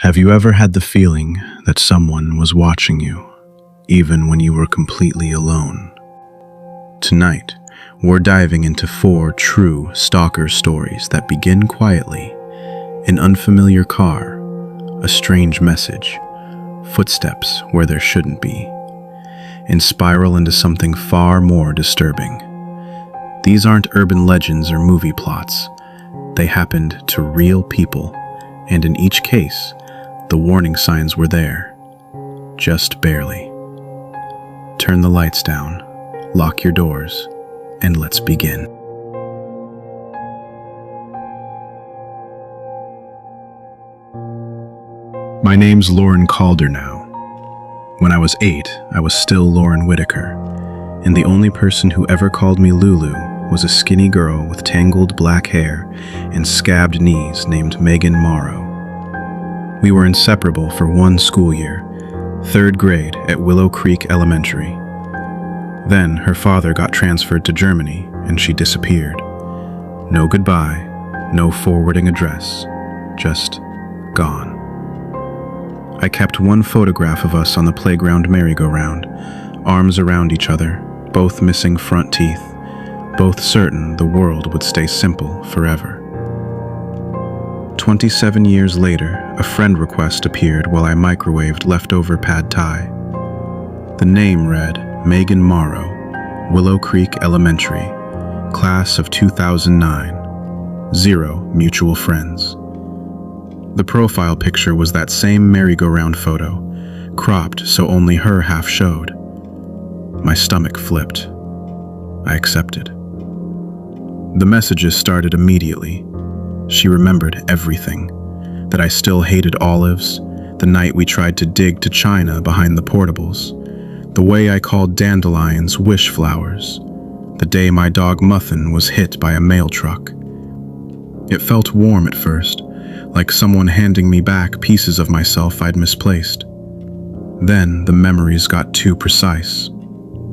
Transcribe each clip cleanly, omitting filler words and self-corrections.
Have you ever had the feeling that someone was watching you, even when you were completely alone? Tonight, we're diving into 4 true stalker stories that begin quietly. An unfamiliar car, a strange message, footsteps where there shouldn't be, and spiral into something far more disturbing. These aren't urban legends or movie plots. They happened to real people, and in each case, the warning signs were there, just barely. Turn the lights down, lock your doors, and let's begin. My name's Lauren Calder now. When I was 8, I was still Lauren Whitaker, and the only person who ever called me Lulu was a skinny girl with tangled black hair and scabbed knees named Megan Morrow. We were inseparable for one school year, 3rd grade at Willow Creek Elementary. Then her father got transferred to Germany and she disappeared. No goodbye, no forwarding address, just gone. I kept one photograph of us on the playground merry-go-round, arms around each other, both missing front teeth, both certain the world would stay simple forever. 27 years later, a friend request appeared while I microwaved leftover pad thai. The name read, Megan Morrow, Willow Creek Elementary, class of 2009, 0 mutual friends. The profile picture was that same merry-go-round photo, cropped so only her half showed. My stomach flipped. I accepted. The messages started immediately. She remembered everything, that I still hated olives, the night we tried to dig to China behind the portables, the way I called dandelions wish flowers, the day my dog Muffin was hit by a mail truck. It felt warm at first, like someone handing me back pieces of myself I'd misplaced. Then the memories got too precise.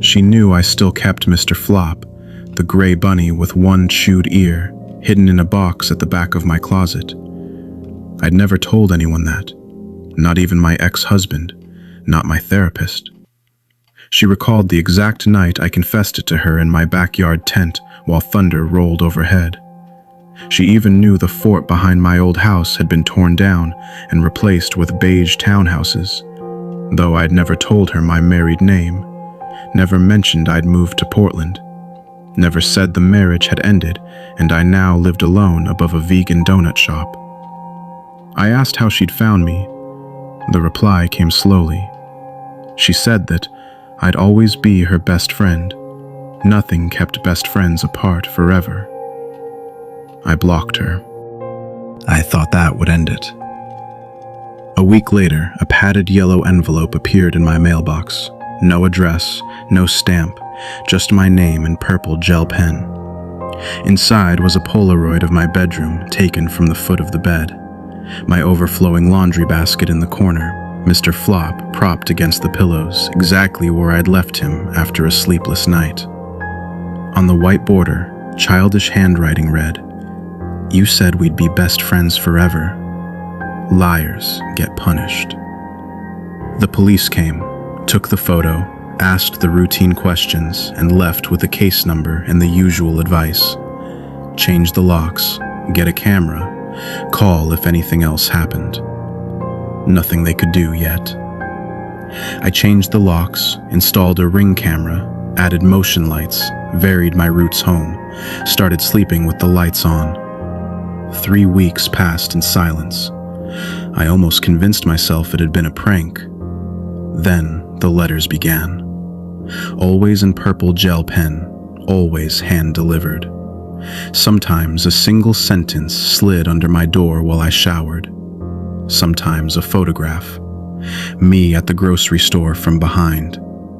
She knew I still kept Mr. Flop, the gray bunny with one chewed ear, hidden in a box at the back of my closet. I'd never told anyone that, not even my ex-husband, not my therapist. She recalled the exact night I confessed it to her in my backyard tent while thunder rolled overhead. She even knew the fort behind my old house had been torn down and replaced with beige townhouses, though I'd never told her my married name, never mentioned I'd moved to Portland, never said the marriage had ended and I now lived alone above a vegan donut shop. I asked how she'd found me. The reply came slowly. She said that I'd always be her best friend. Nothing kept best friends apart forever. I blocked her. I thought that would end it. A week later, a padded yellow envelope appeared in my mailbox. No address, no stamp, just my name in purple gel pen. Inside was a Polaroid of my bedroom taken from the foot of the bed. My overflowing laundry basket in the corner, Mr. Flop propped against the pillows, exactly where I'd left him after a sleepless night. On the white border, childish handwriting read, "You said we'd be best friends forever. Liars get punished." The police came, took the photo, asked the routine questions, and left with a case number and the usual advice. Change the locks, get a camera, call if anything else happened. Nothing they could do yet. I changed the locks, installed a Ring camera, added motion lights, varied my routes home, started sleeping with the lights on. 3 weeks passed in silence. I almost convinced myself it had been a prank. Then the letters began. Always in purple gel pen, always hand-delivered. Sometimes a single sentence slid under my door while I showered. Sometimes a photograph. Me at the grocery store from behind.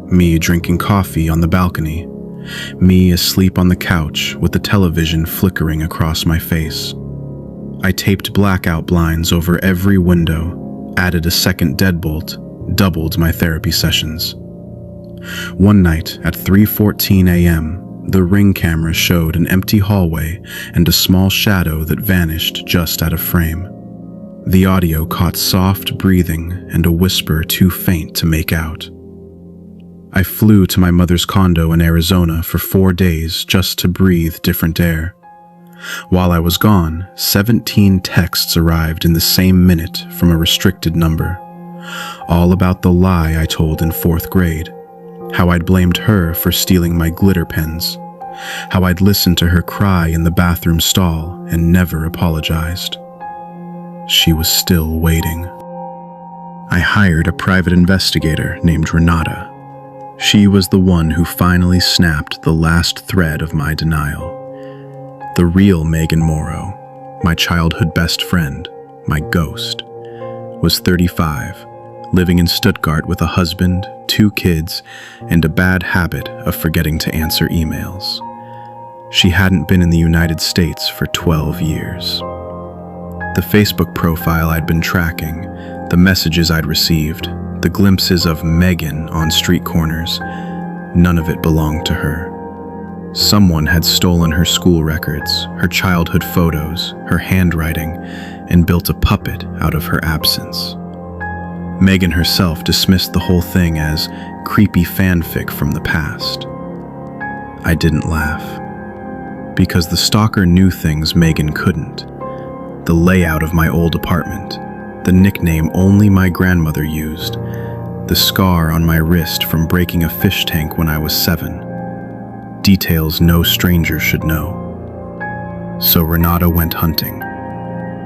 Me drinking coffee on the balcony. Me asleep on the couch with the television flickering across my face. I taped blackout blinds over every window, added a second deadbolt, doubled my therapy sessions. One night at 3:14 a.m., the Ring camera showed an empty hallway and a small shadow that vanished just out of frame. The audio caught soft breathing and a whisper too faint to make out. I flew to my mother's condo in Arizona for 4 days just to breathe different air. While I was gone, 17 texts arrived in the same minute from a restricted number, all about the lie I told in 4th grade, how I'd blamed her for stealing my glitter pens, how I'd listened to her cry in the bathroom stall and never apologized. She was still waiting. I hired a private investigator named Renata. She was the one who finally snapped the last thread of my denial. The real Megan Morrow, my childhood best friend, my ghost, was 35, living in Stuttgart with a husband, 2 kids, and a bad habit of forgetting to answer emails. She hadn't been in the United States for 12 years. The Facebook profile I'd been tracking, the messages I'd received, the glimpses of Megan on street corners, none of it belonged to her. Someone had stolen her school records, her childhood photos, her handwriting, and built a puppet out of her absence. Megan herself dismissed the whole thing as creepy fanfic from the past. I didn't laugh, because the stalker knew things Megan couldn't. The layout of my old apartment, the nickname only my grandmother used, the scar on my wrist from breaking a fish tank when I was 7. Details no stranger should know. So Renata went hunting.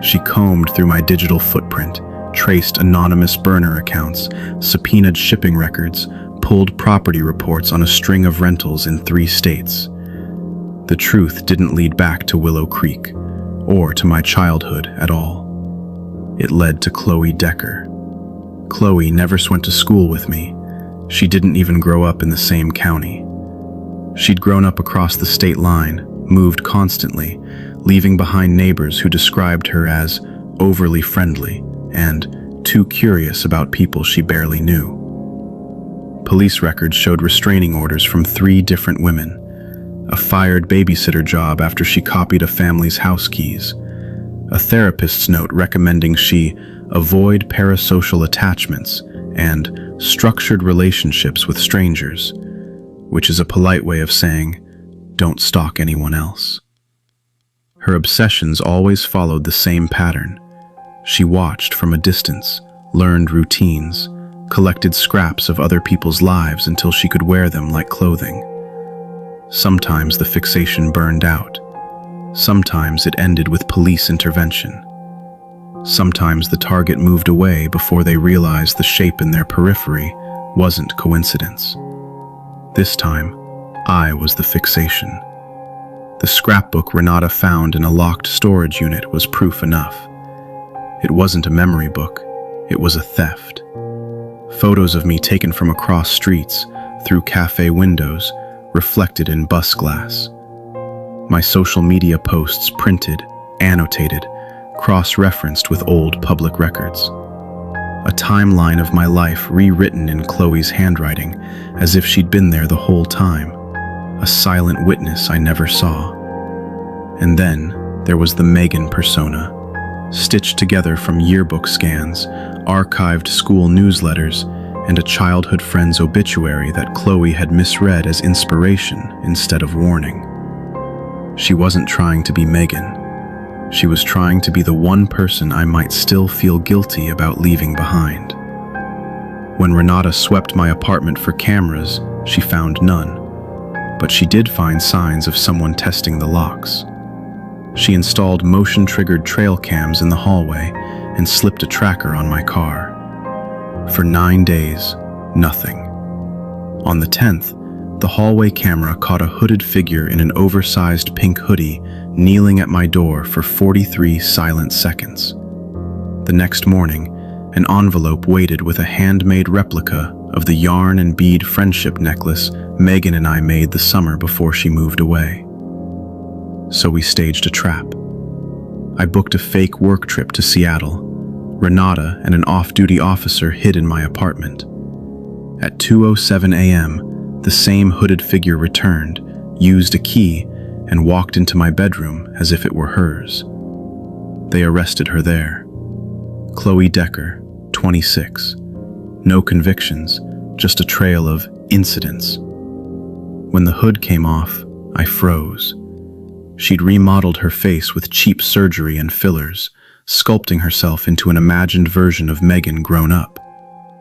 She combed through my digital footprint, traced anonymous burner accounts, subpoenaed shipping records, pulled property reports on a string of rentals in 3 states. The truth didn't lead back to Willow Creek, or to my childhood at all. It led to Chloe Decker. Chloe never went to school with me. She didn't even grow up in the same county. She'd grown up across the state line, moved constantly, leaving behind neighbors who described her as overly friendly and too curious about people she barely knew. Police records showed restraining orders from 3 different women, a fired babysitter job after she copied a family's house keys, a therapist's note recommending she avoid parasocial attachments and structured relationships with strangers, which is a polite way of saying, don't stalk anyone else. Her obsessions always followed the same pattern. She watched from a distance, learned routines, collected scraps of other people's lives until she could wear them like clothing. Sometimes the fixation burned out. Sometimes it ended with police intervention. Sometimes the target moved away before they realized the shape in their periphery wasn't coincidence. This time, I was the fixation. The scrapbook Renata found in a locked storage unit was proof enough. It wasn't a memory book, it was a theft. Photos of me taken from across streets, through cafe windows, reflected in bus glass. My social media posts printed, annotated, cross-referenced with old public records. A timeline of my life rewritten in Chloe's handwriting, as if she'd been there the whole time, a silent witness I never saw. And then there was the Megan persona, stitched together from yearbook scans, archived school newsletters, and a childhood friend's obituary that Chloe had misread as inspiration instead of warning. She wasn't trying to be Megan. She was trying to be the one person I might still feel guilty about leaving behind. When Renata swept my apartment for cameras, she found none, but she did find signs of someone testing the locks. She installed motion-triggered trail cams in the hallway and slipped a tracker on my car. For 9 days, nothing. On the 10th, the hallway camera caught a hooded figure in an oversized pink hoodie kneeling at my door for 43 silent seconds. The next morning, an envelope waited with a handmade replica of the yarn and bead friendship necklace Megan and I made the summer before she moved away. So we staged a trap. I booked a fake work trip to Seattle. Renata and an off-duty officer hid in my apartment. At 2:07 a.m., the same hooded figure returned, used a key, and walked into my bedroom as if it were hers. They arrested her there. Chloe Decker, 26. No convictions, just a trail of incidents. When the hood came off, I froze. She'd remodeled her face with cheap surgery and fillers, sculpting herself into an imagined version of Megan grown up.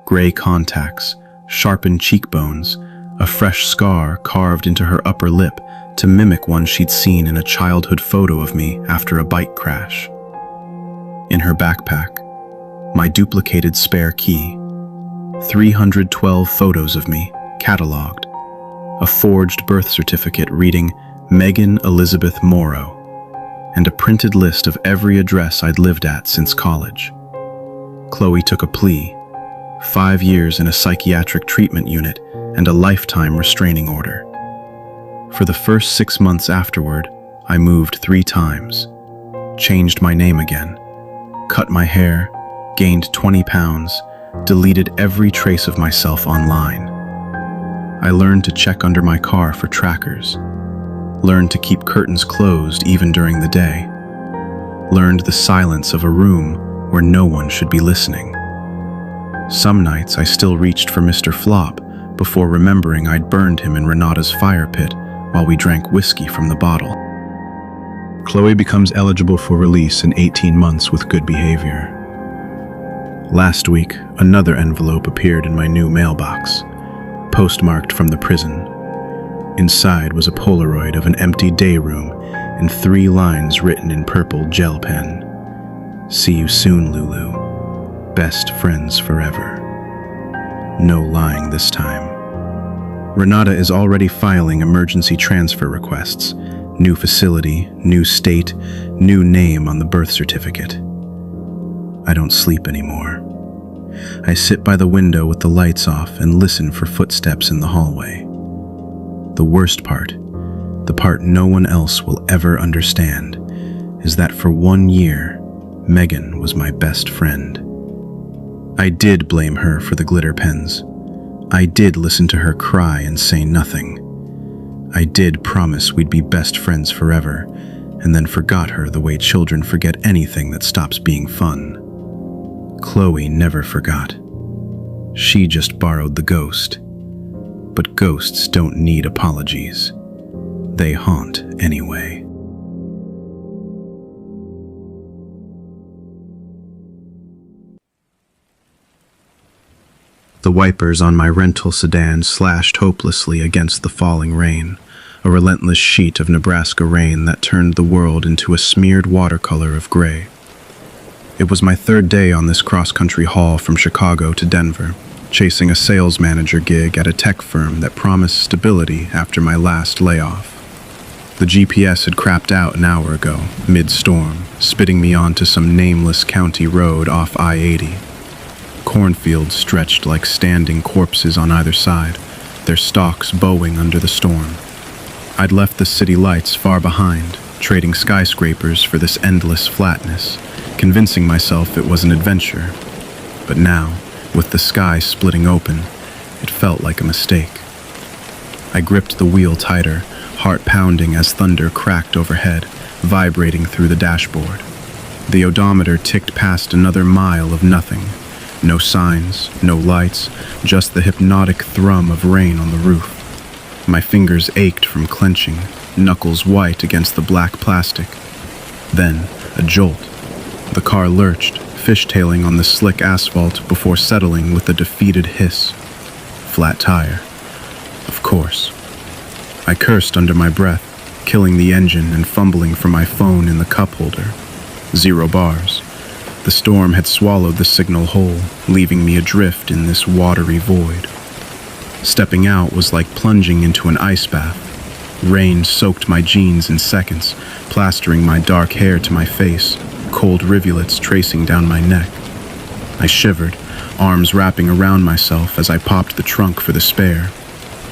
Gray contacts, sharpened cheekbones, a fresh scar carved into her upper lip to mimic one she'd seen in a childhood photo of me after a bike crash. In her backpack, my duplicated spare key, 312 photos of me, cataloged, a forged birth certificate reading Megan Elizabeth Morrow, and a printed list of every address I'd lived at since college. Chloe took a plea, 5 years in a psychiatric treatment unit and a lifetime restraining order. For the first 6 months afterward, I moved 3 times, changed my name again, cut my hair, gained 20 pounds, deleted every trace of myself online. I learned to check under my car for trackers, learned to keep curtains closed even during the day, learned the silence of a room where no one should be listening. Some nights I still reached for Mr. Flop before remembering I'd burned him in Renata's fire pit while we drank whiskey from the bottle. Chloe becomes eligible for release in 18 months with good behavior. Last week, another envelope appeared in my new mailbox, postmarked from the prison. Inside was a Polaroid of an empty day room and 3 lines written in purple gel pen. "See you soon, Lulu. Best friends forever." No lying this time. Renata is already filing emergency transfer requests. New facility, new state, new name on the birth certificate. I don't sleep anymore. I sit by the window with the lights off and listen for footsteps in the hallway. The worst part, the part no one else will ever understand, is that for 1 year, Megan was my best friend. I did blame her for the glitter pens. I did listen to her cry and say nothing. I did promise we'd be best friends forever, and then forgot her the way children forget anything that stops being fun. Chloe never forgot. She just borrowed the ghost. But ghosts don't need apologies. They haunt anyway. The wipers on my rental sedan slashed hopelessly against the falling rain, a relentless sheet of Nebraska rain that turned the world into a smeared watercolor of gray. It was my 3rd day on this cross-country haul from Chicago to Denver, chasing a sales manager gig at a tech firm that promised stability after my last layoff. The GPS had crapped out an hour ago, mid-storm, spitting me onto some nameless county road off I-80. Cornfields stretched like standing corpses on either side, their stalks bowing under the storm. I'd left the city lights far behind, trading skyscrapers for this endless flatness, convincing myself it was an adventure. But now, with the sky splitting open, it felt like a mistake. I gripped the wheel tighter, heart pounding as thunder cracked overhead, vibrating through the dashboard. The odometer ticked past another mile of nothing. No signs, no lights, just the hypnotic thrum of rain on the roof. My fingers ached from clenching, knuckles white against the black plastic. Then, a jolt. The car lurched, fishtailing on the slick asphalt before settling with a defeated hiss. Flat tire. Of course. I cursed under my breath, killing the engine and fumbling for my phone in the cup holder. 0 bars. The storm had swallowed the signal whole, leaving me adrift in this watery void. Stepping out was like plunging into an ice bath. Rain soaked my jeans in seconds, plastering my dark hair to my face, cold rivulets tracing down my neck. I shivered, arms wrapping around myself as I popped the trunk for the spare.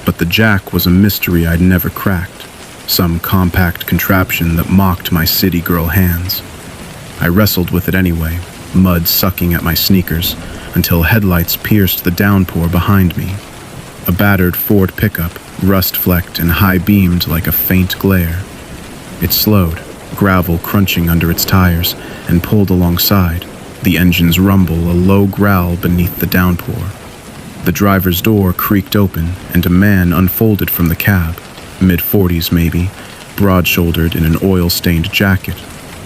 But the jack was a mystery I'd never cracked, some compact contraption that mocked my city girl hands. I wrestled with it anyway, mud sucking at my sneakers, until headlights pierced the downpour behind me. A battered Ford pickup, rust-flecked and high-beamed like a faint glare. It slowed, gravel crunching under its tires, and pulled alongside, the engine's rumble a low growl beneath the downpour. The driver's door creaked open, and a man unfolded from the cab, mid-40s maybe, broad-shouldered in an oil-stained jacket,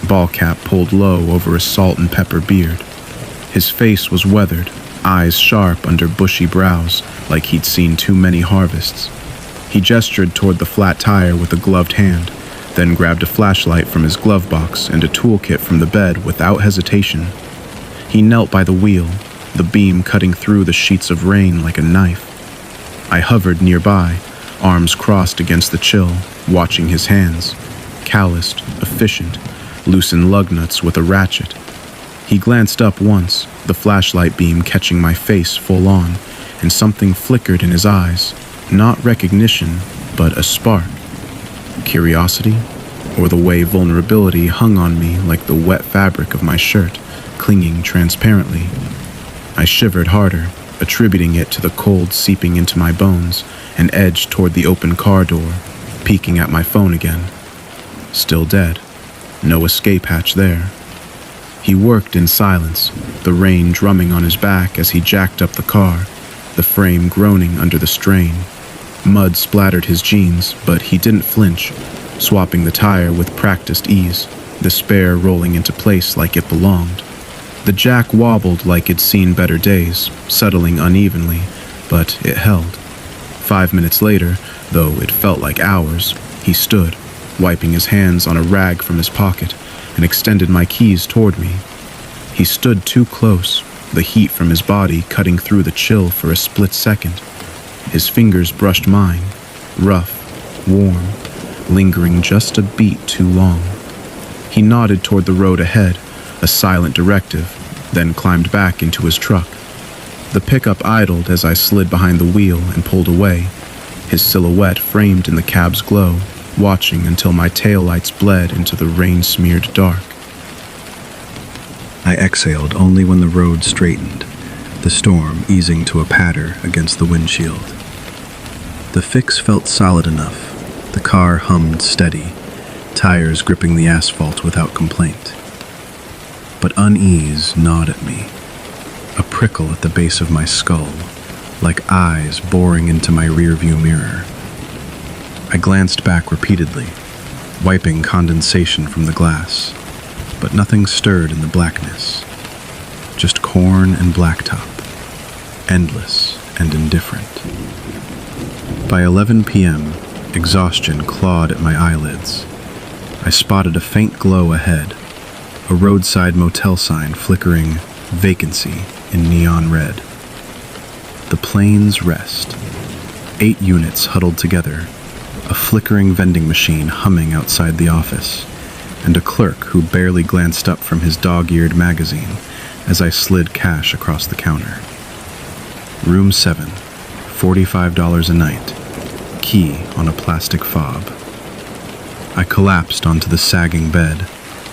ball cap pulled low over a salt and pepper beard. His face was weathered, eyes sharp under bushy brows, like he'd seen too many harvests. He gestured toward the flat tire with a gloved hand, then grabbed a flashlight from his glove box and a toolkit from the bed without hesitation. He knelt by the wheel, the beam cutting through the sheets of rain like a knife. I hovered nearby, arms crossed against the chill, watching his hands, calloused, efficient, loosen lug nuts with a ratchet. He glanced up once, the flashlight beam catching my face full on, and something flickered in his eyes. Not recognition, but a spark. Curiosity, or the way vulnerability hung on me like the wet fabric of my shirt, clinging transparently. I shivered harder, attributing it to the cold seeping into my bones, and edged toward the open car door, peeking at my phone again. Still dead. No escape hatch there. He worked in silence, the rain drumming on his back as he jacked up the car, the frame groaning under the strain. Mud splattered his jeans, but he didn't flinch, swapping the tire with practiced ease, the spare rolling into place like it belonged. The jack wobbled like it'd seen better days, settling unevenly, but it held. 5 minutes later, though it felt like hours, he stood, wiping his hands on a rag from his pocket, and extended my keys toward me. He stood too close, the heat from his body cutting through the chill for a split second. His fingers brushed mine, rough, warm, lingering just a beat too long. He nodded toward the road ahead, a silent directive, then climbed back into his truck. The pickup idled as I slid behind the wheel and pulled away, his silhouette framed in the cab's glow, watching until my taillights bled into the rain-smeared dark. I exhaled only when the road straightened, the storm easing to a patter against the windshield. The fix felt solid enough. The car hummed steady, tires gripping the asphalt without complaint. But unease gnawed at me, a prickle at the base of my skull, like eyes boring into my rearview mirror. I glanced back repeatedly, wiping condensation from the glass, but nothing stirred in the blackness. Just corn and blacktop, endless and indifferent. By 11 p.m., exhaustion clawed at my eyelids. I spotted a faint glow ahead, a roadside motel sign flickering vacancy in neon red. The plane's rest. 8 units huddled together, a flickering vending machine humming outside the office, and a clerk who barely glanced up from his dog-eared magazine as I slid cash across the counter. Room 7, $45 a night, key on a plastic fob. I collapsed onto the sagging bed,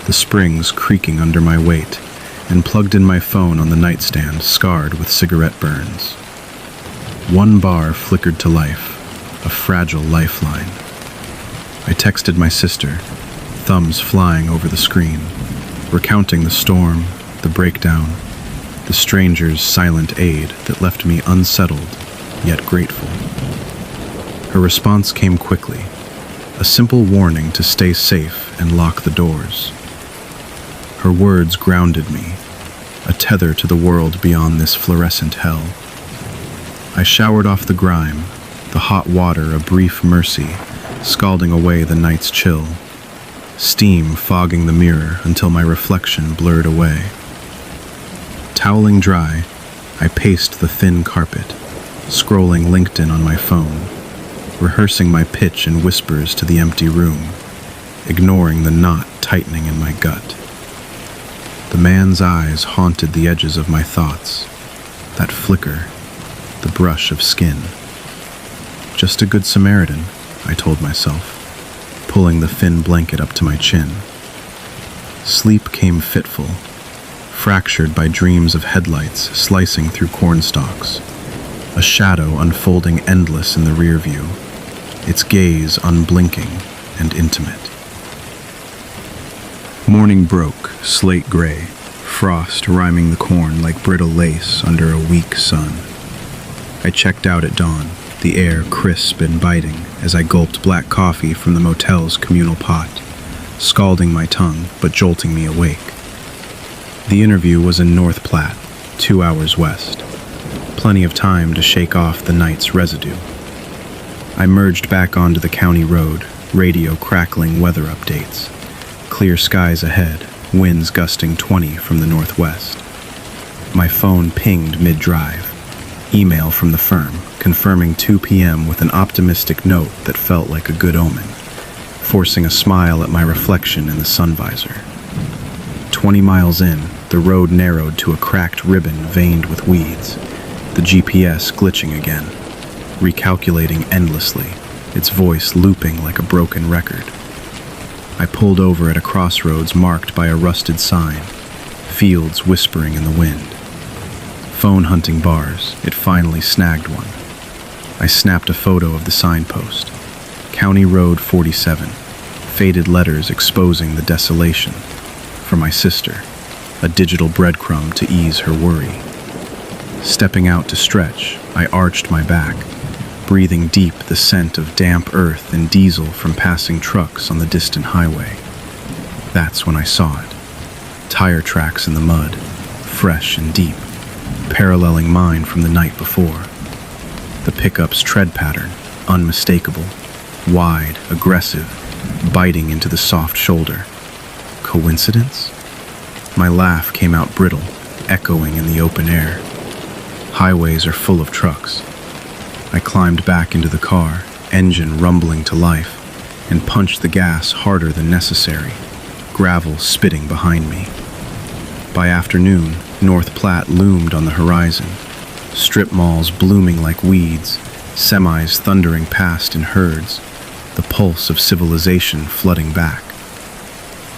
the springs creaking under my weight, and plugged in my phone on the nightstand, scarred with cigarette burns. One bar flickered to life, a fragile lifeline. I texted my sister, thumbs flying over the screen, recounting the storm, the breakdown, the stranger's silent aid that left me unsettled, yet grateful. Her response came quickly, a simple warning to stay safe and lock the doors. Her words grounded me, a tether to the world beyond this fluorescent hell. I showered off the grime, the hot water a brief mercy, scalding away the night's chill, steam fogging the mirror until my reflection blurred away. Toweling dry, I paced the thin carpet, scrolling LinkedIn on my phone, rehearsing my pitch in whispers to the empty room, ignoring the knot tightening in my gut. The man's eyes haunted the edges of my thoughts, that flicker, the brush of skin. Just a good Samaritan, I told myself, pulling the thin blanket up to my chin. Sleep came fitful, fractured by dreams of headlights slicing through cornstalks, a shadow unfolding endless in the rear view, its gaze unblinking and intimate. Morning broke, slate gray, frost rhyming the corn like brittle lace under a weak sun. I checked out at dawn, the air crisp and biting as I gulped black coffee from the motel's communal pot, scalding my tongue but jolting me awake. The interview was in North Platte, 2 hours west. Plenty of time to shake off the night's residue. I merged back onto the county road, radio crackling weather updates. Clear skies ahead, winds gusting 20 from the northwest. My phone pinged mid-drive. Email from the firm, confirming 2 p.m. with an optimistic note that felt like a good omen, forcing a smile at my reflection in the sun visor. 20 miles in, the road narrowed to a cracked ribbon veined with weeds, the GPS glitching again, recalculating endlessly, its voice looping like a broken record. I pulled over at a crossroads marked by a rusted sign, fields whispering in the wind. Phone hunting bars, it finally snagged one. I snapped a photo of the signpost. County Road 47, faded letters exposing the desolation. For my sister, a digital breadcrumb to ease her worry. Stepping out to stretch, I arched my back, breathing deep the scent of damp earth and diesel from passing trucks on the distant highway. That's when I saw it. Tire tracks in the mud, fresh and deep, paralleling mine from the night before. The pickup's tread pattern, unmistakable, wide, aggressive, biting into the soft shoulder. Coincidence? My laugh came out brittle, echoing in the open air. Highways are full of trucks. I climbed back into the car, engine rumbling to life, and punched the gas harder than necessary, gravel spitting behind me. By afternoon, North Platte loomed on the horizon, strip malls blooming like weeds, semis thundering past in herds, the pulse of civilization flooding back.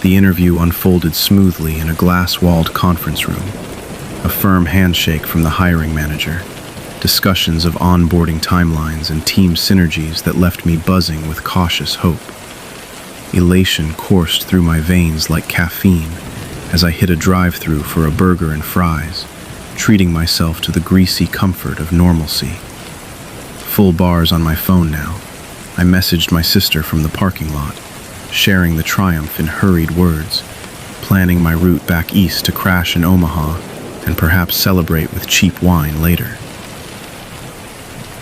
The interview unfolded smoothly in a glass-walled conference room, a firm handshake from the hiring manager, discussions of onboarding timelines and team synergies that left me buzzing with cautious hope. Elation coursed through my veins like caffeine as I hit a drive-thru for a burger and fries, treating myself to the greasy comfort of normalcy. Full bars on my phone now. I messaged my sister from the parking lot, sharing the triumph in hurried words, planning my route back east to crash in Omaha and perhaps celebrate with cheap wine later.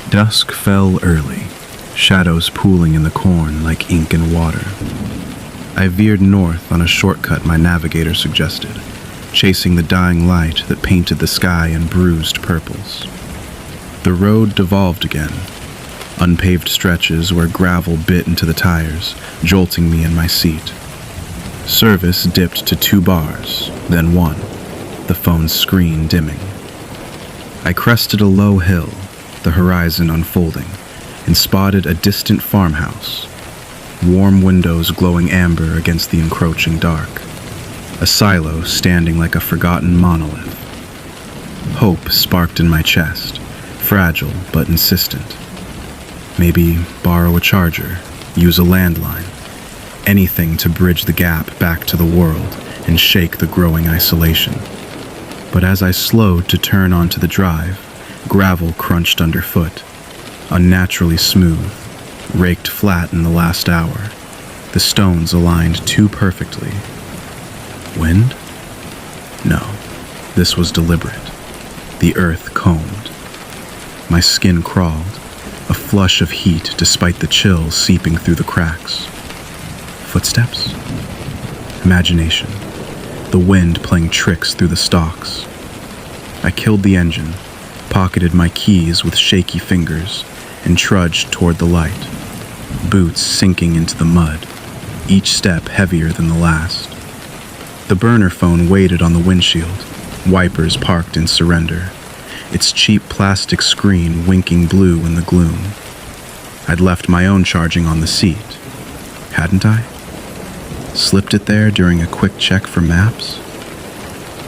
Dusk fell early, shadows pooling in the corn like ink and water. I veered north on a shortcut my navigator suggested, chasing the dying light that painted the sky in bruised purples. The road devolved again, unpaved stretches where gravel bit into the tires, jolting me in my seat. Service dipped to 2 bars, then 1, the phone's screen dimming. I crested a low hill, the horizon unfolding, and spotted a distant farmhouse, warm windows glowing amber against the encroaching dark, a silo standing like a forgotten monolith. Hope sparked in my chest, fragile but insistent. Maybe borrow a charger, use a landline, anything to bridge the gap back to the world and shake the growing isolation. But as I slowed to turn onto the drive, gravel crunched underfoot, unnaturally smooth, raked flat in the last hour, the stones aligned too perfectly. Wind? No, this was deliberate. The earth combed. My skin crawled, a flush of heat despite the chill seeping through the cracks. Footsteps? Imagination, the wind playing tricks through the stalks. I killed the engine, pocketed my keys with shaky fingers, and trudged toward the light, boots sinking into the mud, each step heavier than the last. The burner phone waited on the windshield, wipers parked in surrender, its cheap plastic screen winking blue in the gloom. I'd left my own charging on the seat, hadn't I? Slipped it there during a quick check for maps?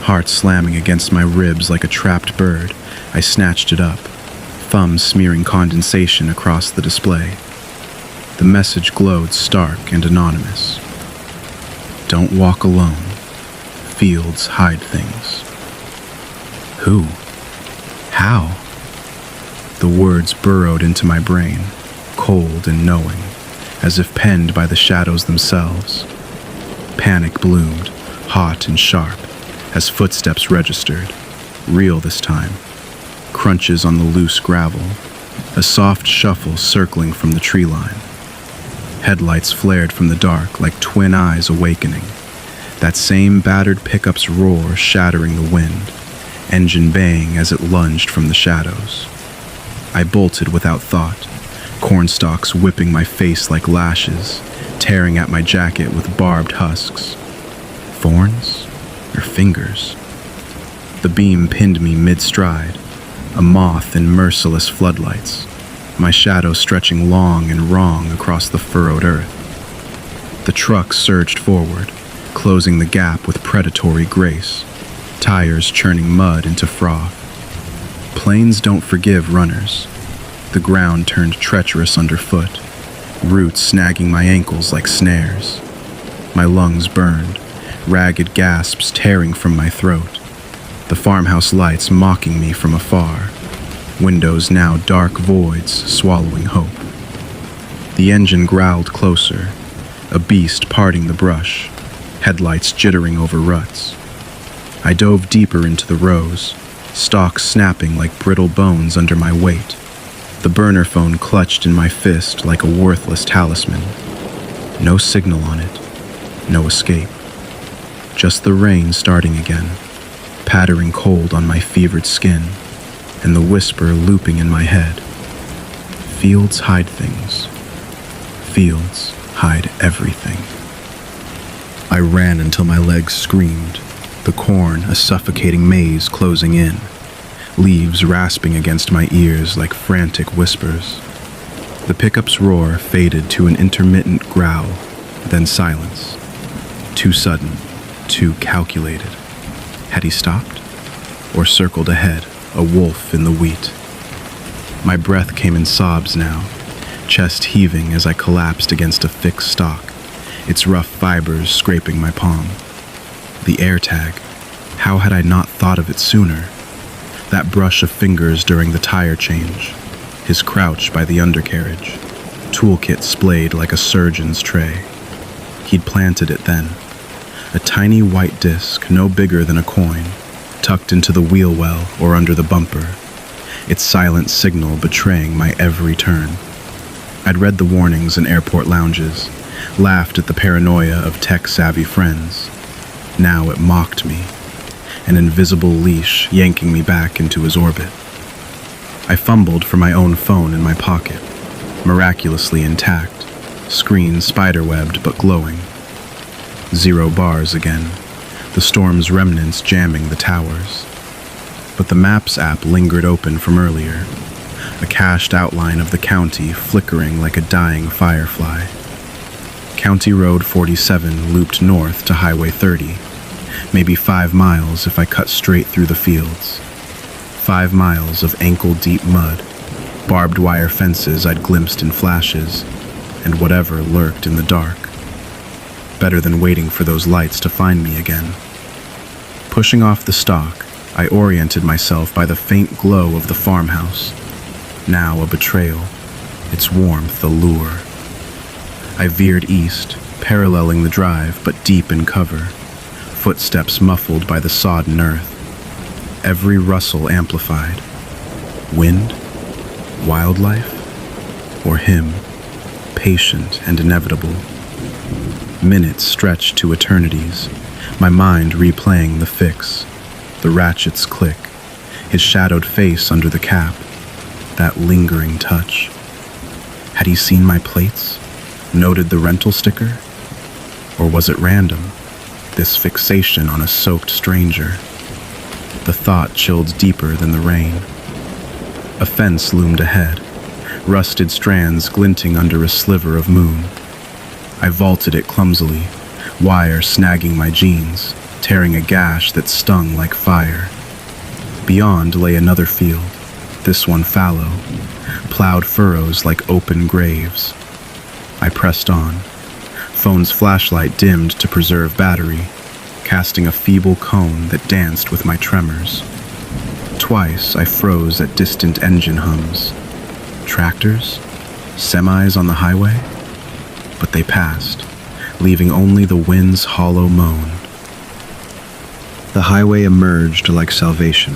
Heart slamming against my ribs like a trapped bird, I snatched it up, thumb smearing condensation across the display. The message glowed stark and anonymous. Don't walk alone. Fields hide things. Who? How? The words burrowed into my brain, cold and knowing, as if penned by the shadows themselves. Panic bloomed, hot and sharp, as footsteps registered, real this time. Crunches on the loose gravel, a soft shuffle circling from the tree line. Headlights flared from the dark like twin eyes awakening. That same battered pickup's roar shattering the wind, engine baying as it lunged from the shadows. I bolted without thought, cornstalks whipping my face like lashes, tearing at my jacket with barbed husks. Thorns or fingers? The beam pinned me mid-stride, a moth in merciless floodlights, my shadow stretching long and wrong across the furrowed earth. The truck surged forward, closing the gap with predatory grace, tires churning mud into froth. Plains don't forgive runners. The ground turned treacherous underfoot, roots snagging my ankles like snares. My lungs burned, ragged gasps tearing from my throat. The farmhouse lights mocking me from afar, windows now dark voids swallowing hope. The engine growled closer, a beast parting the brush, headlights jittering over ruts. I dove deeper into the rows, stalks snapping like brittle bones under my weight. The burner phone clutched in my fist like a worthless talisman. No signal on it, no escape. Just the rain starting again, pattering cold on my fevered skin, and the whisper looping in my head. Fields hide things. Fields hide everything. I ran until my legs screamed, the corn a suffocating maze closing in, leaves rasping against my ears like frantic whispers. The pickup's roar faded to an intermittent growl, then silence. Too sudden, too calculated. Had he stopped? Or circled ahead, a wolf in the wheat? My breath came in sobs now, chest heaving as I collapsed against a thick stalk, its rough fibers scraping my palm. The AirTag. How had I not thought of it sooner? That brush of fingers during the tire change, his crouch by the undercarriage, toolkit splayed like a surgeon's tray. He'd planted it then, a tiny white disc no bigger than a coin, tucked into the wheel well or under the bumper, its silent signal betraying my every turn. I'd read the warnings in airport lounges, laughed at the paranoia of tech-savvy friends. Now it mocked me, an invisible leash yanking me back into his orbit. I fumbled for my own phone in my pocket, miraculously intact, screen spiderwebbed but glowing. 0 bars again, the storm's remnants jamming the towers. But the Maps app lingered open from earlier, a cached outline of the county flickering like a dying firefly. County Road 47 looped north to Highway 30, maybe 5 miles if I cut straight through the fields. 5 miles of ankle-deep mud, barbed wire fences I'd glimpsed in flashes, and whatever lurked in the dark. Better than waiting for those lights to find me again. Pushing off the stalk, I oriented myself by the faint glow of the farmhouse. Now a betrayal, its warmth a lure. I veered east, paralleling the drive but deep in cover, footsteps muffled by the sodden earth. Every rustle amplified. Wind? Wildlife? Or him, patient and inevitable? Minutes stretched to eternities, my mind replaying the fix, the ratchet's click, his shadowed face under the cap, that lingering touch. Had he seen my plates? Noted the rental sticker? Or was it random, this fixation on a soaked stranger? The thought chilled deeper than the rain. A fence loomed ahead, rusted strands glinting under a sliver of moon. I vaulted it clumsily, wire snagging my jeans, tearing a gash that stung like fire. Beyond lay another field, this one fallow, plowed furrows like open graves. I pressed on, phone's flashlight dimmed to preserve battery, casting a feeble cone that danced with my tremors. Twice I froze at distant engine hums. Tractors? Semis on the highway? But they passed, leaving only the wind's hollow moan. The highway emerged like salvation,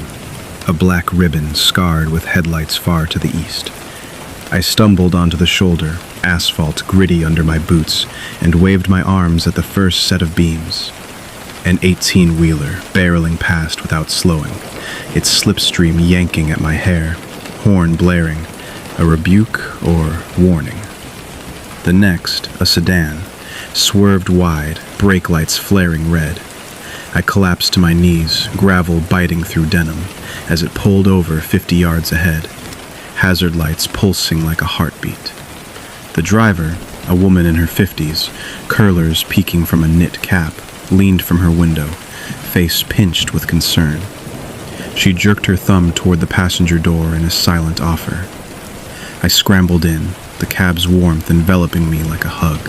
a black ribbon scarred with headlights far to the east. I stumbled onto the shoulder, asphalt gritty under my boots, and waved my arms at the first set of beams. An 18-wheeler barreling past without slowing, its slipstream yanking at my hair, horn blaring, a rebuke or warning. The next, a sedan, swerved wide, brake lights flaring red. I collapsed to my knees, gravel biting through denim, as it pulled over 50 yards ahead, hazard lights pulsing like a heartbeat. The driver, a woman in her 50s, curlers peeking from a knit cap, leaned from her window, face pinched with concern. She jerked her thumb toward the passenger door in a silent offer. I scrambled in, the cab's warmth enveloping me like a hug,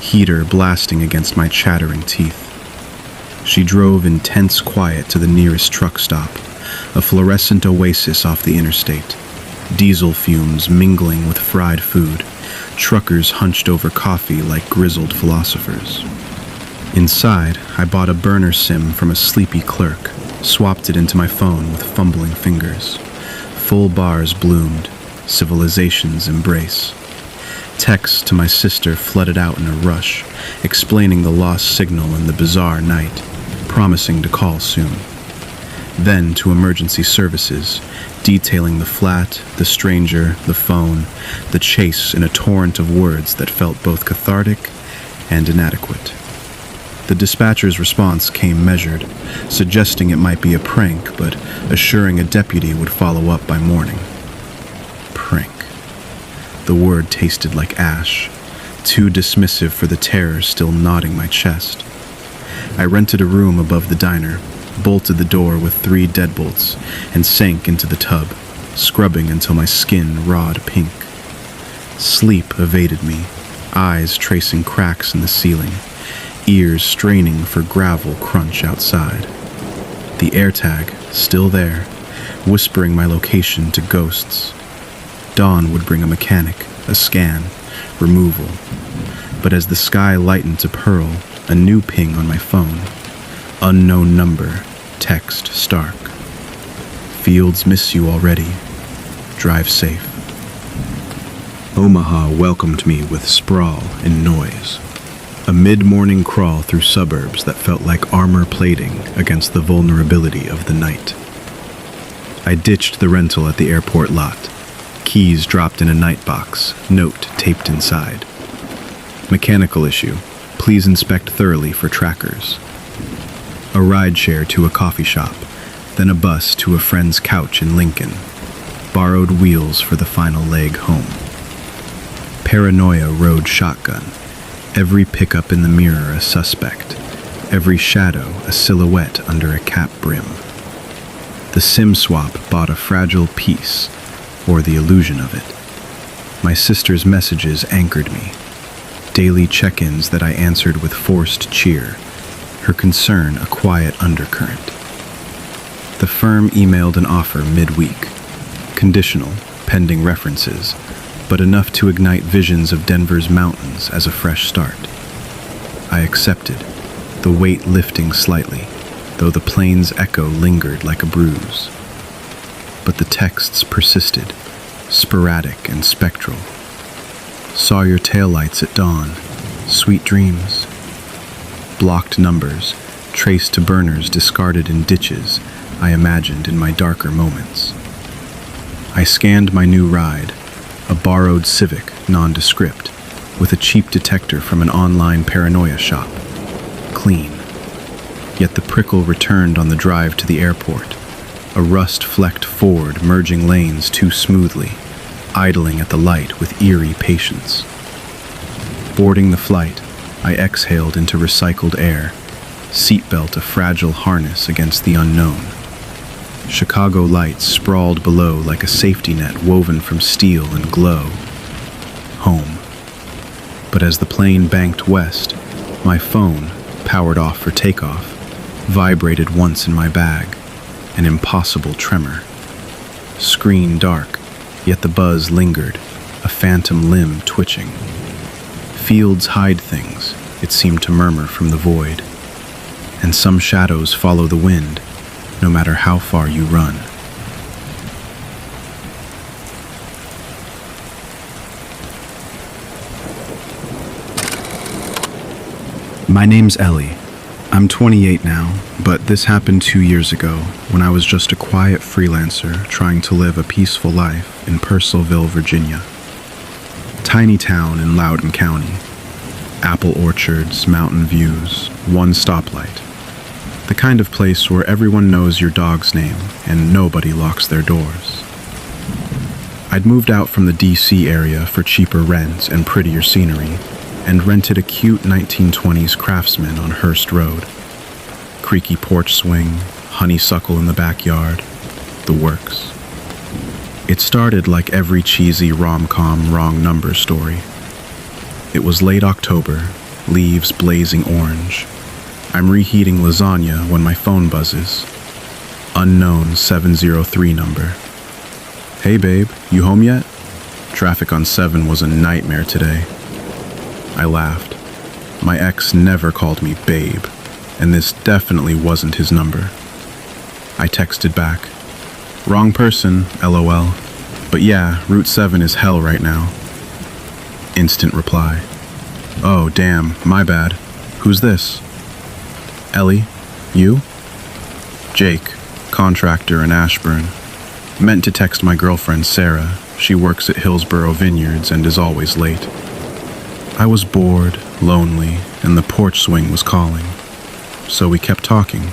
heater blasting against my chattering teeth. She drove in tense quiet to the nearest truck stop, a fluorescent oasis off the interstate, diesel fumes mingling with fried food, truckers hunched over coffee like grizzled philosophers. Inside, I bought a burner sim from a sleepy clerk, swapped it into my phone with fumbling fingers. Full bars bloomed, civilization's embrace. Texts to my sister flooded out in a rush, explaining the lost signal in the bizarre night, promising to call soon. Then to emergency services, detailing the flat, the stranger, the phone, the chase in a torrent of words that felt both cathartic and inadequate. The dispatcher's response came measured, suggesting it might be a prank, but assuring a deputy would follow up by morning. Prank. The word tasted like ash, too dismissive for the terror still gnawing my chest. I rented a room above the diner, bolted the door with 3 deadbolts, and sank into the tub, scrubbing until my skin rawed pink. Sleep evaded me, eyes tracing cracks in the ceiling, ears straining for gravel crunch outside. The AirTag, still there, whispering my location to ghosts. Dawn would bring a mechanic, a scan, removal. But as the sky lightened to pearl, a new ping on my phone. Unknown number, text stark. Fields miss you already. Drive safe. Omaha welcomed me with sprawl and noise. A mid-morning crawl through suburbs that felt like armor plating against the vulnerability of the night. I ditched the rental at the airport lot. Keys dropped in a night box, note taped inside. Mechanical issue. Please inspect thoroughly for trackers. A rideshare to a coffee shop, then a bus to a friend's couch in Lincoln. Borrowed wheels for the final leg home. Paranoia rode shotgun. Every pickup in the mirror a suspect. Every shadow a silhouette under a cap brim. The SIM swap bought a fragile piece, or the illusion of it. My sister's messages anchored me. Daily check-ins that I answered with forced cheer. Her concern a quiet undercurrent. The firm emailed an offer midweek. Conditional, pending references, but enough to ignite visions of Denver's mountains as a fresh start. I accepted, the weight lifting slightly, though the plane's echo lingered like a bruise. But the texts persisted, sporadic and spectral. Saw your taillights at dawn, sweet dreams. Blocked numbers, traced to burners discarded in ditches I imagined in my darker moments. I scanned my new ride, a borrowed Civic, nondescript, with a cheap detector from an online paranoia shop. Clean. Yet the prickle returned on the drive to the airport, a rust-flecked Ford merging lanes too smoothly, idling at the light with eerie patience. Boarding the flight, I exhaled into recycled air, seatbelt a fragile harness against the unknown. Chicago lights sprawled below like a safety net woven from steel and glow. Home. But as the plane banked west, my phone, powered off for takeoff, vibrated once in my bag, an impossible tremor. Screen dark, yet the buzz lingered, a phantom limb twitching. Fields hide things, it seemed to murmur from the void. And some shadows follow the wind, no matter how far you run. My name's Ellie. I'm 28 now, but this happened 2 years ago when I was just a quiet freelancer trying to live a peaceful life in Purcellville, Virginia. Tiny town in Loudoun County. Apple orchards, mountain views, one stoplight. The kind of place where everyone knows your dog's name and nobody locks their doors. I'd moved out from the DC area for cheaper rent and prettier scenery, and rented a cute 1920s Craftsman on Hearst Road. Creaky porch swing, honeysuckle in the backyard, the works. It started like every cheesy rom-com wrong number story. It was late October, leaves blazing orange. I'm reheating lasagna when my phone buzzes. Unknown 703 number. Hey babe, you home yet? Traffic on 7 was a nightmare today. I laughed. My ex never called me babe, and this definitely wasn't his number. I texted back, wrong person, LOL, but yeah, Route 7 is hell right now. Instant reply, oh damn, my bad. Who's this? Ellie, you? Jake, contractor in Ashburn. Meant to text my girlfriend Sarah. She works at Hillsborough Vineyards and is always late. I was bored, lonely, and the porch swing was calling. So we kept talking.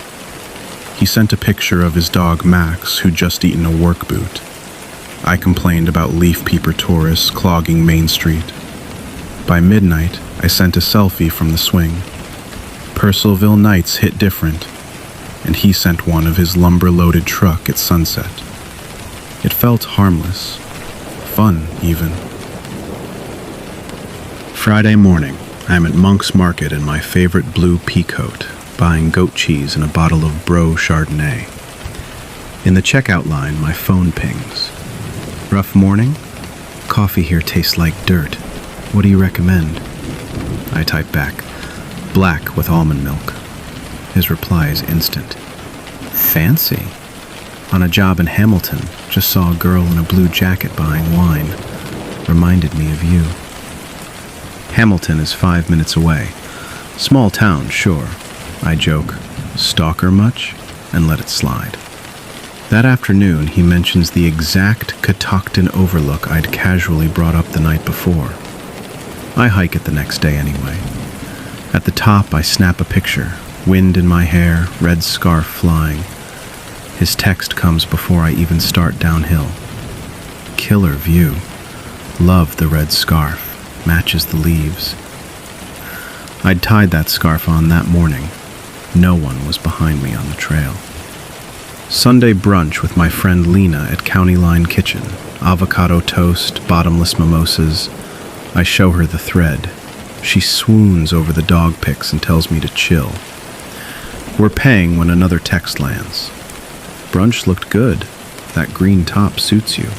He sent a picture of his dog Max, who'd just eaten a work boot. I complained about leaf peeper tourists clogging Main Street. By midnight, I sent a selfie from the swing. Purcellville nights hit different, and he sent one of his lumber-loaded truck at sunset. It felt harmless, fun even. Friday morning, I'm at Monk's Market in my favorite blue peacoat, buying goat cheese and a bottle of Bro Chardonnay. In the checkout line, my phone pings. Rough morning? Coffee here tastes like dirt. What do you recommend? I type back, black with almond milk. His reply is instant. Fancy. On a job in Hamilton, just saw a girl in a blue jacket buying wine. Reminded me of you. Hamilton is 5 minutes away. Small town, sure. I joke, stalker much? And let it slide. That afternoon, he mentions the exact Catoctin overlook I'd casually brought up the night before. I hike it the next day anyway. At the top, I snap a picture, wind in my hair, red scarf flying. His text comes before I even start downhill. Killer view. Love the red scarf. Matches the leaves. I'd tied that scarf on that morning. No one was behind me on the trail. Sunday brunch with my friend Lena at County Line Kitchen. Avocado toast, bottomless mimosas. I show her the thread. She swoons over the dog pics and tells me to chill. We're paying when another text lands. Brunch looked good. That green top suits you.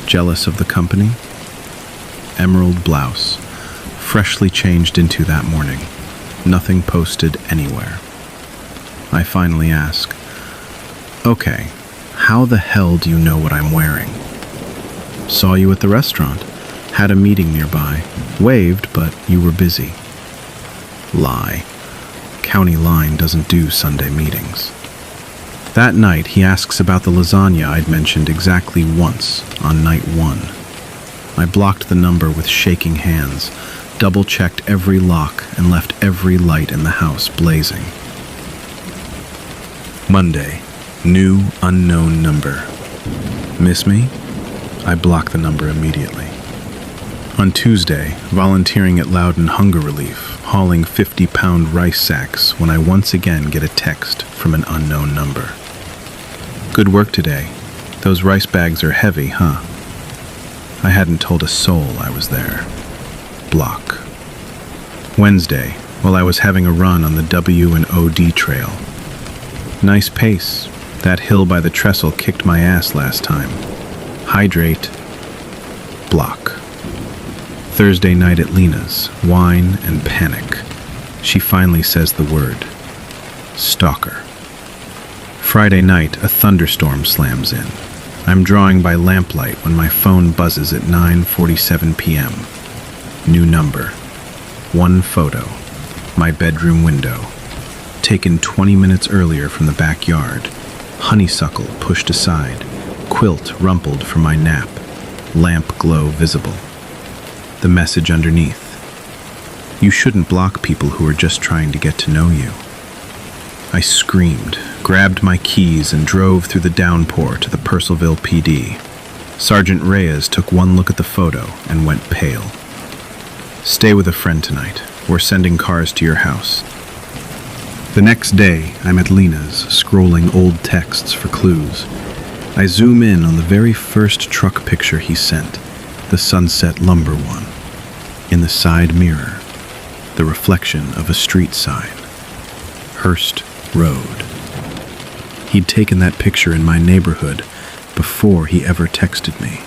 Jealous of the company? Emerald blouse, freshly changed into that morning. Nothing posted anywhere. I finally ask, okay, how the hell do you know what I'm wearing? Saw you at the restaurant. Had a meeting nearby. Waved, but you were busy. Lie. County Line doesn't do Sunday meetings. That night, he asks about the lasagna I'd mentioned exactly once on night 1. I blocked the number with shaking hands, double-checked every lock, and left every light in the house blazing. Monday, new unknown number. Miss me? I block the number immediately. On Tuesday, volunteering at Loudoun Hunger Relief, hauling 50-pound rice sacks when I once again get a text from an unknown number. Good work today. Those rice bags are heavy, huh? I hadn't told a soul I was there. Block. Wednesday, while I was having a run on the W and OD trail, Nice pace. That hill by the trestle kicked my ass last time. Hydrate. Block. Thursday night at Lena's. Wine and panic. She finally says the word. Stalker. Friday night, a thunderstorm slams in. I'm drawing by lamplight when my phone buzzes at 9:47 p.m. New number. One photo. My bedroom window. Taken 20 minutes earlier from the backyard. Honeysuckle pushed aside. Quilt rumpled from my nap. Lamp glow visible. The message underneath. You shouldn't block people who are just trying to get to know you. I screamed, grabbed my keys, and drove through the downpour to the Purcellville PD. Sergeant Reyes took one look at the photo and went pale. Stay with a friend tonight. We're sending cars to your house. The next day, I'm at Lena's, scrolling old texts for clues. I zoom in on the very first truck picture he sent, the Sunset Lumber one. In the side mirror, the reflection of a street sign. Hurst Road. He'd taken that picture in my neighborhood before he ever texted me.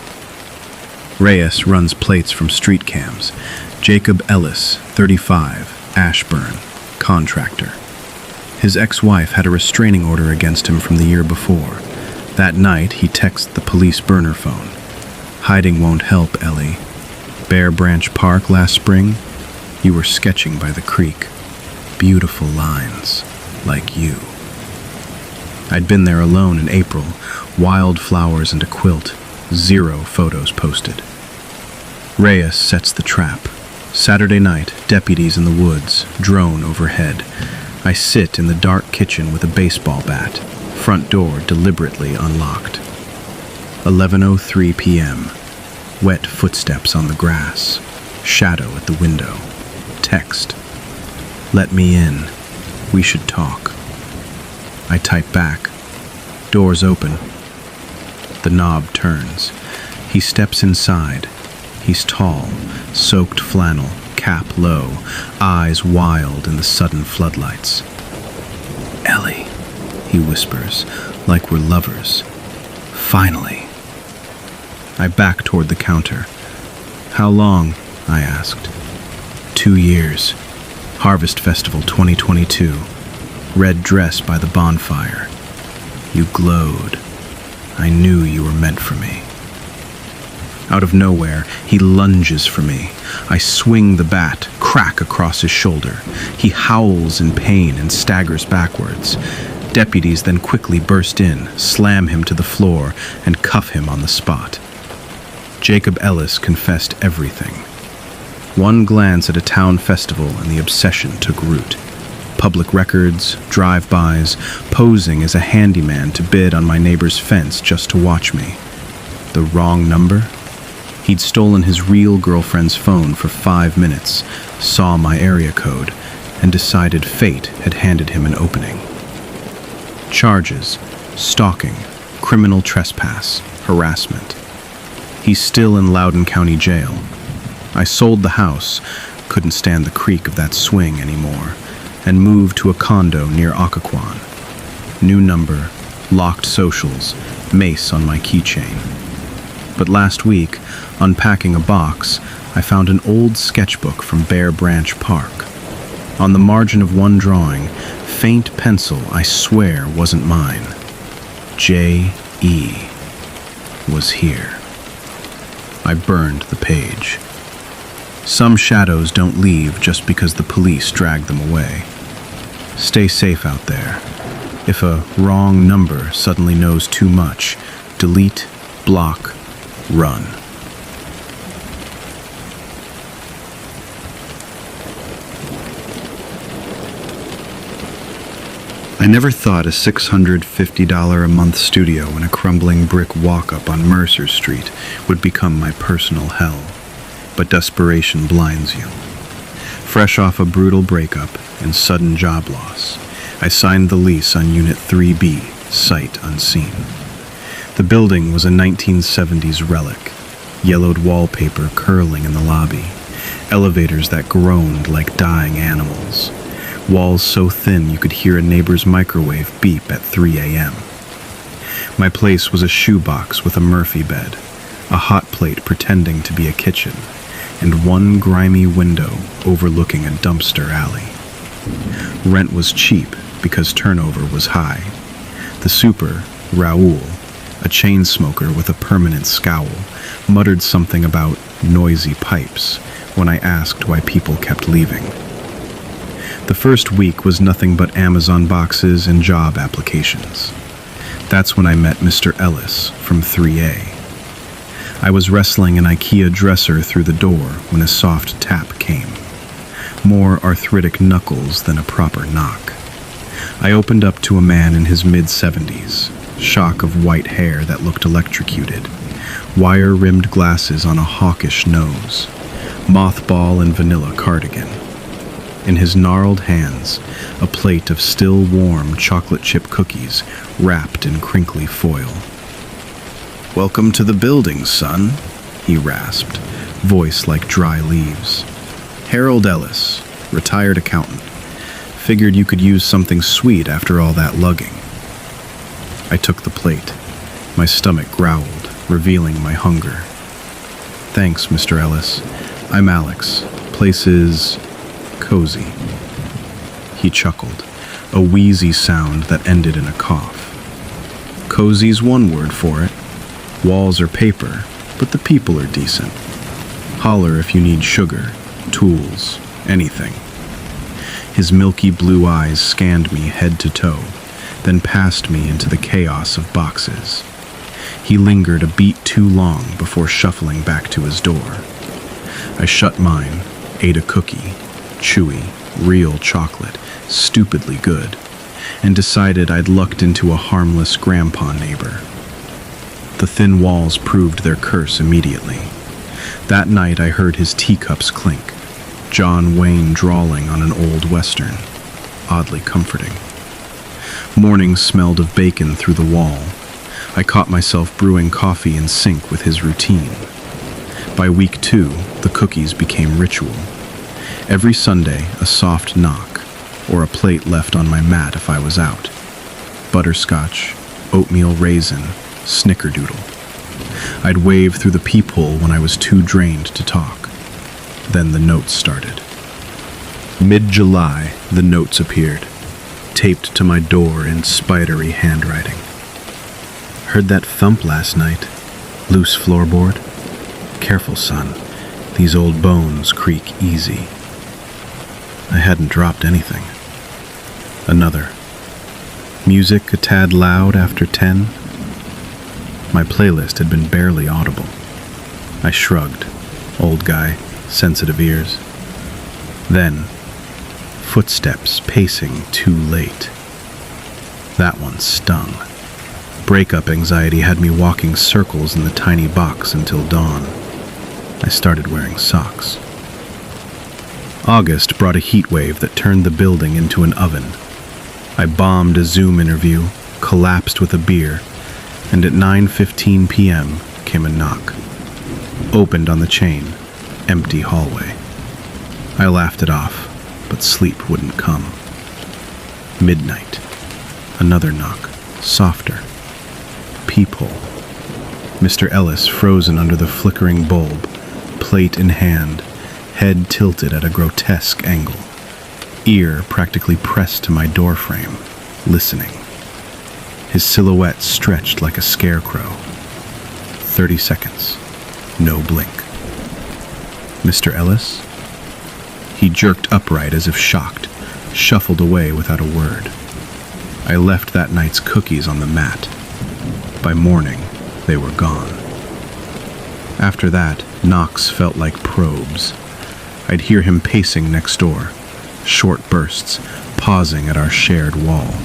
Reyes runs plates from street cams. Jacob Ellis, 35, Ashburn, contractor. His ex-wife had a restraining order against him from the year before. That night, he texted the police burner phone. Hiding won't help, Ellie. Bear Branch Park last spring, you were sketching by the creek. Beautiful lines, like you. I'd been there alone in April, wildflowers and a quilt, 0 photos posted. Reyes sets the trap. Saturday night, deputies in the woods, drone overhead. I sit in the dark kitchen with a baseball bat, front door deliberately unlocked. 11:03 p.m. Wet footsteps on the grass, shadow at the window. Text. Let me in. We should talk. I type back. Doors open. The knob turns. He steps inside. He's tall, soaked flannel, cap low, eyes wild in the sudden floodlights. Ellie, he whispers, like we're lovers. Finally. I back toward the counter. How long? I asked. 2 years. Harvest Festival 2022. Red dress by the bonfire. You glowed. I knew you were meant for me. Out of nowhere, he lunges for me. I swing the bat, crack across his shoulder. He howls in pain and staggers backwards. Deputies then quickly burst in, slam him to the floor, and cuff him on the spot. Jacob Ellis confessed everything. One glance at a town festival and the obsession took root. Public records, drive-bys, posing as a handyman to bid on my neighbor's fence just to watch me. The wrong number? He'd stolen his real girlfriend's phone for 5 minutes, saw my area code, and decided fate had handed him an opening. Charges: stalking, criminal trespass, harassment. He's still in Loudoun County Jail. I sold the house, couldn't stand the creak of that swing anymore, and moved to a condo near Occoquan. New number, locked socials, mace on my keychain. But last week, unpacking a box, I found an old sketchbook from Bear Branch Park. On the margin of one drawing, faint pencil I swear wasn't mine. J.E. was here. I burned the page. Some shadows don't leave just because the police drag them away. Stay safe out there. If a wrong number suddenly knows too much, delete, block, run. I never thought a $650 a month studio in a crumbling brick walk-up on Mercer Street would become my personal hell. But desperation blinds you. Fresh off a brutal breakup and sudden job loss, I signed the lease on Unit 3B, sight unseen. The building was a 1970s relic, yellowed wallpaper curling in the lobby, elevators that groaned like dying animals. walls so thin you could hear a neighbor's microwave beep at 3 a.m. My place was a shoebox with a Murphy bed, a hot plate pretending to be a kitchen, and one grimy window overlooking a dumpster alley. Rent was cheap because turnover was high. The super, Raoul, a chain smoker with a permanent scowl, muttered something about noisy pipes when I asked why people kept leaving. The first week was nothing but Amazon boxes and job applications. That's when I met Mr. Ellis from 3A. I was wrestling an IKEA dresser through the door when a soft tap came. More arthritic knuckles than a proper knock. I opened up to a man in his mid-70s, shock of white hair that looked electrocuted, wire-rimmed glasses on a hawkish nose, mothball and vanilla cardigan. In his gnarled hands, a plate of still warm chocolate chip cookies wrapped in crinkly foil. "Welcome to the building, son," he rasped, voice like dry leaves. "Harold Ellis, retired accountant. Figured you could use something sweet after all that lugging." I took the plate. My stomach growled, revealing my hunger. "Thanks, Mr. Ellis. I'm Alex. Place is cozy." He chuckled, a wheezy sound that ended in a cough. "Cozy's one word for it. Walls are paper, but the people are decent. Holler if you need sugar, tools, anything." His milky blue eyes scanned me head to toe, then passed me into the chaos of boxes. He lingered a beat too long before shuffling back to his door. I shut mine, ate a cookie, chewy, real chocolate, stupidly good, and decided I'd lucked into a harmless grandpa neighbor. The thin walls proved their curse immediately. That night I heard his teacups clink, John Wayne drawling on an old western, oddly comforting. Morning smelled of bacon through the wall. I caught myself brewing coffee in sync with his routine. By week 2, the cookies became ritual. Every Sunday, a soft knock, or a plate left on my mat if I was out. Butterscotch, oatmeal raisin, snickerdoodle. I'd wave through the peephole when I was too drained to talk. Then the notes started. Mid-July, the notes appeared, taped to my door in spidery handwriting. "Heard that thump last night. Loose floorboard. Careful, son. These old bones creak easy." I hadn't dropped anything. Another. "Music a tad loud after 10? My playlist had been barely audible. I shrugged. Old guy, sensitive ears. Then, footsteps pacing too late. That one stung. Breakup anxiety had me walking circles in the tiny box until dawn. I started wearing socks. August brought a heat wave that turned the building into an oven. I bombed a Zoom interview, collapsed with a beer, and at 9:15 p.m. came a knock. Opened on the chain, empty hallway. I laughed it off, but sleep wouldn't come. Midnight. Another knock, softer. Peephole. Mr. Ellis frozen under the flickering bulb, plate in hand, head tilted at a grotesque angle, ear practically pressed to my doorframe, listening. His silhouette stretched like a scarecrow. 30 seconds. No blink. "Mr. Ellis?" He jerked upright as if shocked, shuffled away without a word. I left that night's cookies on the mat. By morning, they were gone. After that, knocks felt like probes. I'd hear him pacing next door, short bursts, pausing at our shared wall.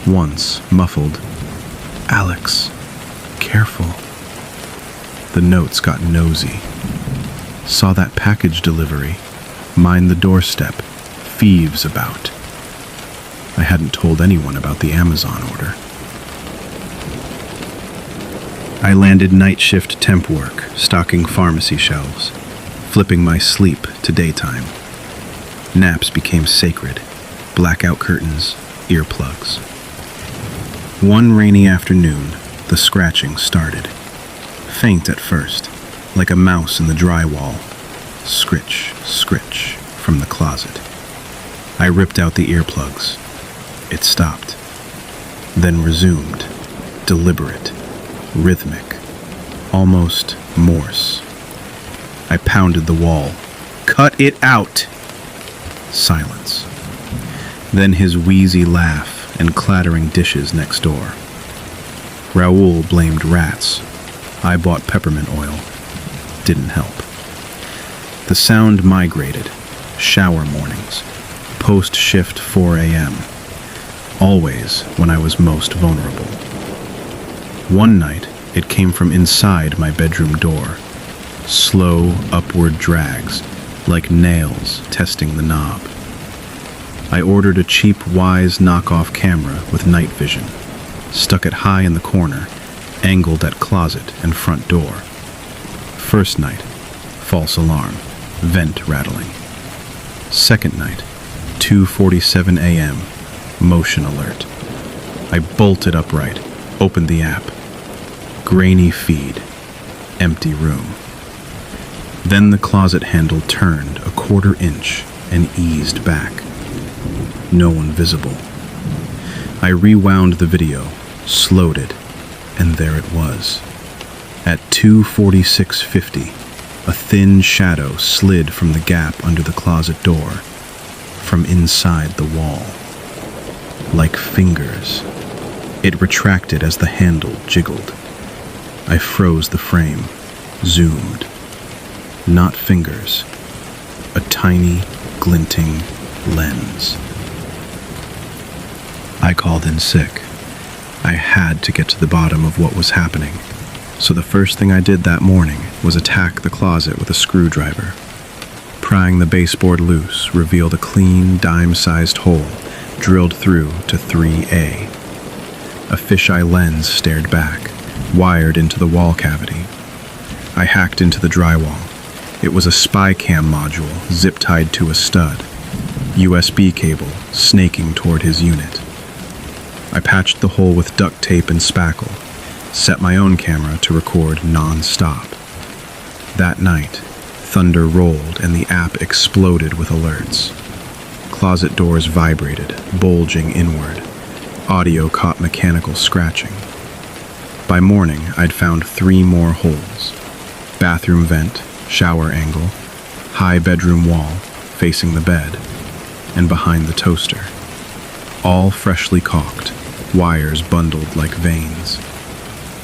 Once, muffled, "Alex, careful." The notes got nosy. Saw that package delivery, mind the doorstep, thieves about. I hadn't told anyone about the Amazon order. I landed night shift temp work, stocking pharmacy shelves, flipping my sleep to daytime. Naps became sacred, blackout curtains, earplugs. One rainy afternoon, the scratching started. Faint at first, like a mouse in the drywall. Scritch, scritch, from the closet. I ripped out the earplugs. It stopped. Then resumed, deliberate, rhythmic, almost Morse. I pounded the wall. Cut it out! Silence. Then his wheezy laugh and clattering dishes next door. Raoul blamed rats. I bought peppermint oil. Didn't help. The sound migrated. Shower mornings. Post-shift 4 a.m. Always when I was most vulnerable. One night, it came from inside my bedroom door. Slow, upward drags, like nails testing the knob. I ordered a cheap Wise knockoff camera with night vision, stuck it high in the corner, angled at closet and front door. First night, false alarm, vent rattling. Second night, 2:47 a.m., motion alert. I bolted upright, opened the app. Grainy feed, empty room. Then the closet handle turned a quarter inch and eased back. No one visible. I rewound the video, slowed it, and there it was. At 2:46:50, a thin shadow slid from the gap under the closet door, from inside the wall. Like fingers. It retracted as the handle jiggled. I froze the frame, zoomed. Not fingers. A tiny, glinting lens. I called in sick. I had to get to the bottom of what was happening. So the first thing I did that morning was attack the closet with a screwdriver. Prying the baseboard loose revealed a clean, dime-sized hole drilled through to 3A. A fisheye lens stared back, wired into the wall cavity. I hacked into the drywall. It was a spy cam module zip-tied to a stud. USB cable snaking toward his unit. I patched the hole with duct tape and spackle, set my own camera to record non-stop. That night, thunder rolled and the app exploded with alerts. Closet doors vibrated, bulging inward. Audio caught mechanical scratching. By morning, I'd found 3 more holes. Bathroom vent, shower angle, high bedroom wall, facing the bed, and behind the toaster. All freshly caulked, wires bundled like veins.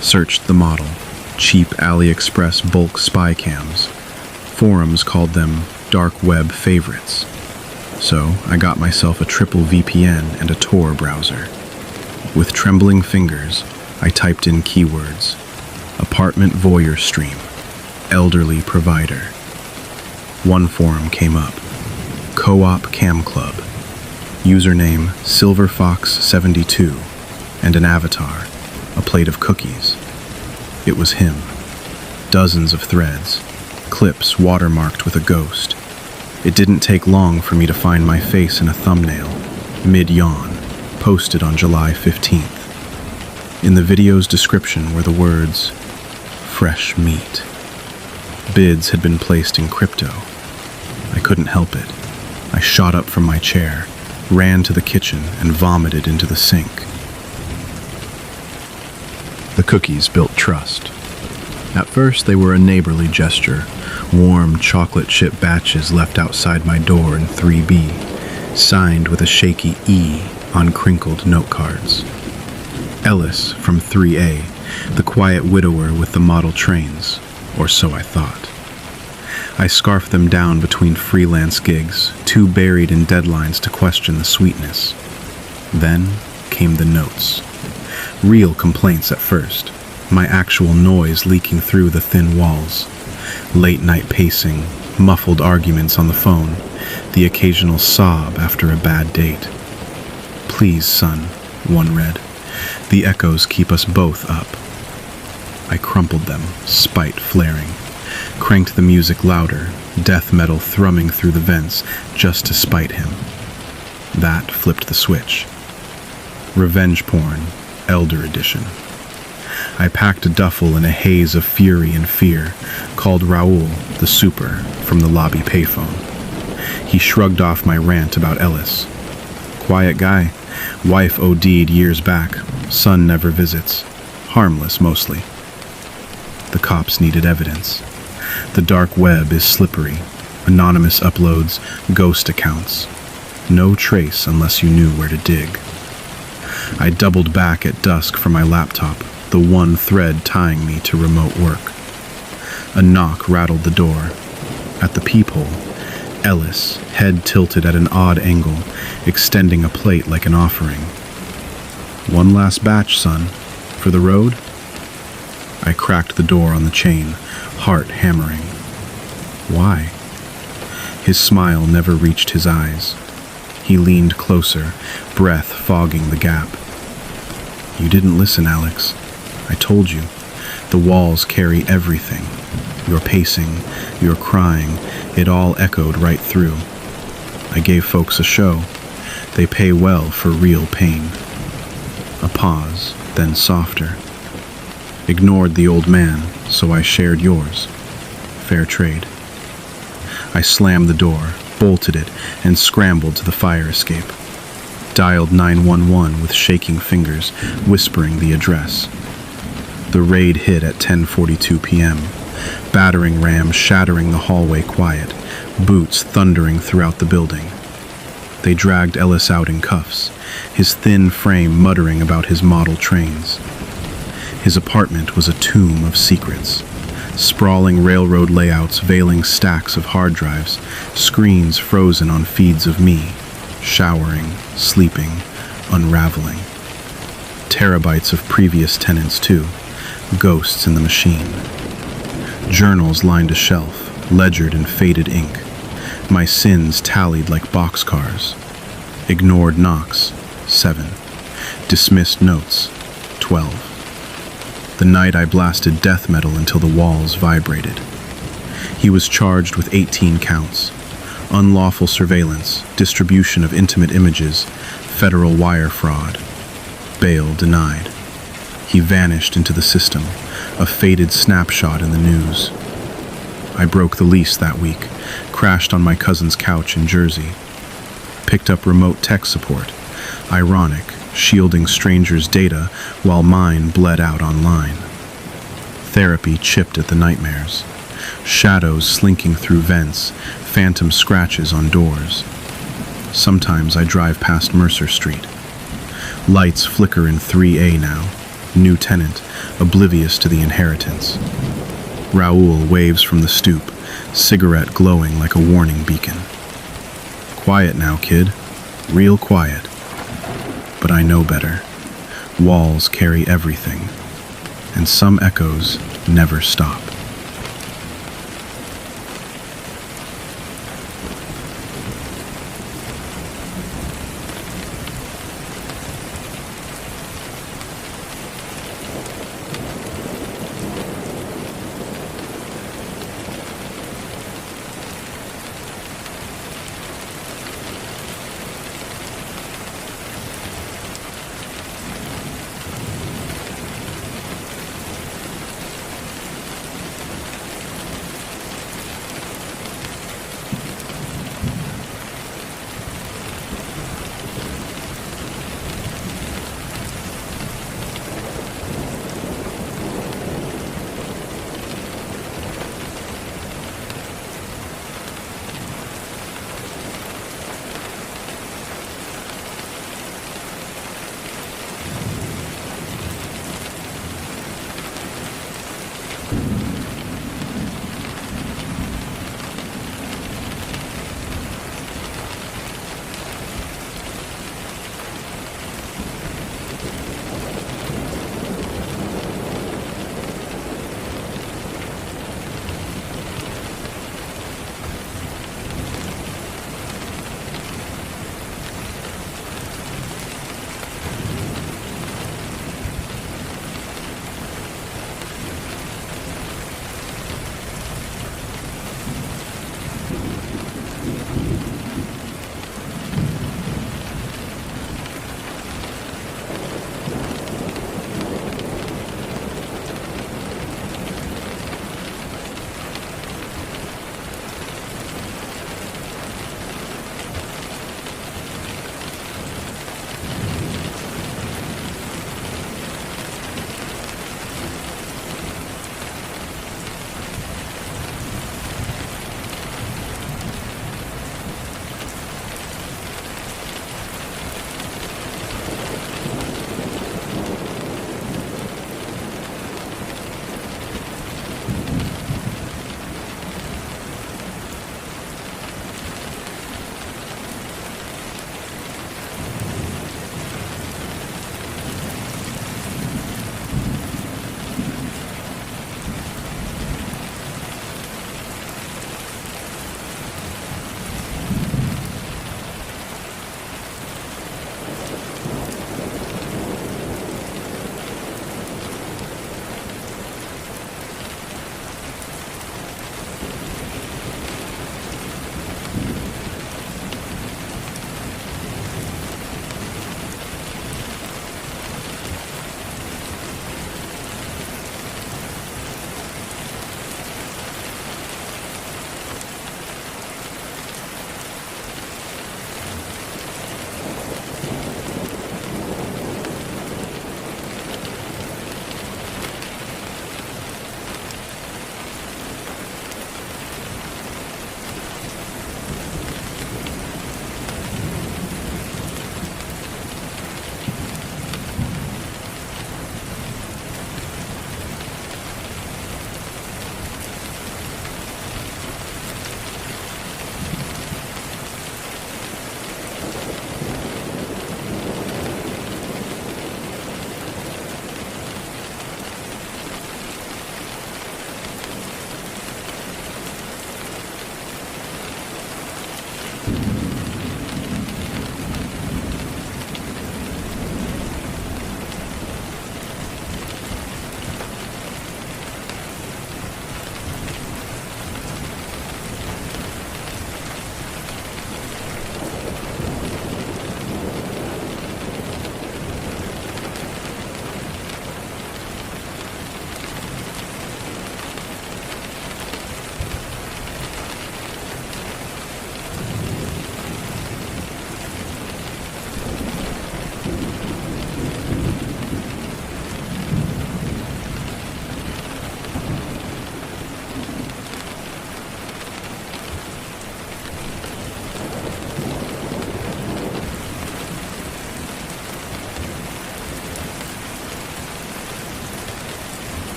Searched the model, cheap AliExpress bulk spy cams. Forums called them dark web favorites. So I got myself a triple VPN and a Tor browser. With trembling fingers, I typed in keywords: apartment voyeur stream, elderly provider. One forum came up: Co-op Cam Club, username SilverFox72, and an avatar, a plate of cookies. It was him. Dozens of threads, clips watermarked with a ghost. It didn't take long for me to find my face in a thumbnail, mid-yawn, posted on July 15th. In the video's description were the words, "fresh meat." Bids had been placed in crypto. I couldn't help it. I shot up from my chair, ran to the kitchen, and vomited into the sink. The cookies built trust. At first, they were a neighborly gesture, warm chocolate chip batches left outside my door in 3B, signed with a shaky E on crinkled note cards. Ellis from 3A, the quiet widower with the model trains, or so I thought. I scarfed them down between freelance gigs, too buried in deadlines to question the sweetness. Then came the notes. Real complaints at first, my actual noise leaking through the thin walls. Late-night pacing, muffled arguments on the phone, the occasional sob after a bad date. "Please, son," one read. "The echoes keep us both up." I crumpled them, spite flaring. Cranked the music louder, death metal thrumming through the vents, just to spite him. That flipped the switch. Revenge porn, Elder Edition. I packed a duffel in a haze of fury and fear, called Raoul, the super, from the lobby payphone. He shrugged off my rant about Ellis. Quiet guy. Wife OD'd years back. Son never visits. Harmless, mostly. The cops needed evidence. The dark web is slippery. Anonymous uploads, ghost accounts. No trace unless you knew where to dig. I doubled back at dusk for my laptop, the one thread tying me to remote work. A knock rattled the door. At the peephole, Ellis, head tilted at an odd angle, extending a plate like an offering. One last batch, son. For the road? I cracked the door on the chain, heart hammering. Why? His smile never reached his eyes. He leaned closer, breath fogging the gap. You didn't listen, Alex. I told you. The walls carry everything. Your pacing, your crying, it all echoed right through. I gave folks a show. They pay well for real pain. A pause, then softer. Ignored the old man, so I shared yours. Fair trade. I slammed the door, bolted it, and scrambled to the fire escape. Dialed 911 with shaking fingers, whispering the address. The raid hit at 10:42 p.m. Battering rams shattering the hallway quiet, boots thundering throughout the building. They dragged Ellis out in cuffs, his thin frame muttering about his model trains. His apartment was a tomb of secrets. Sprawling railroad layouts veiling stacks of hard drives, screens frozen on feeds of me, showering, sleeping, unraveling. Terabytes of previous tenants too, ghosts in the machine. Journals lined a shelf, ledgered in faded ink. My sins tallied like boxcars. Ignored knocks, 7. Dismissed notes, 12. The night I blasted death metal until the walls vibrated. He was charged with 18 counts. Unlawful surveillance, distribution of intimate images, federal wire fraud. Bail denied. He vanished into the system, a faded snapshot in the news. I broke the lease that week, crashed on my cousin's couch in Jersey. Picked up remote tech support. Ironic, shielding strangers' data while mine bled out online. Therapy chipped at the nightmares. Shadows slinking through vents, phantom scratches on doors. Sometimes I drive past Mercer Street. Lights flicker in 3A now. New tenant, oblivious to the inheritance. Raoul waves from the stoop, cigarette glowing like a warning beacon. Quiet now, kid. Real quiet. But I know better. Walls carry everything, and some echoes never stop.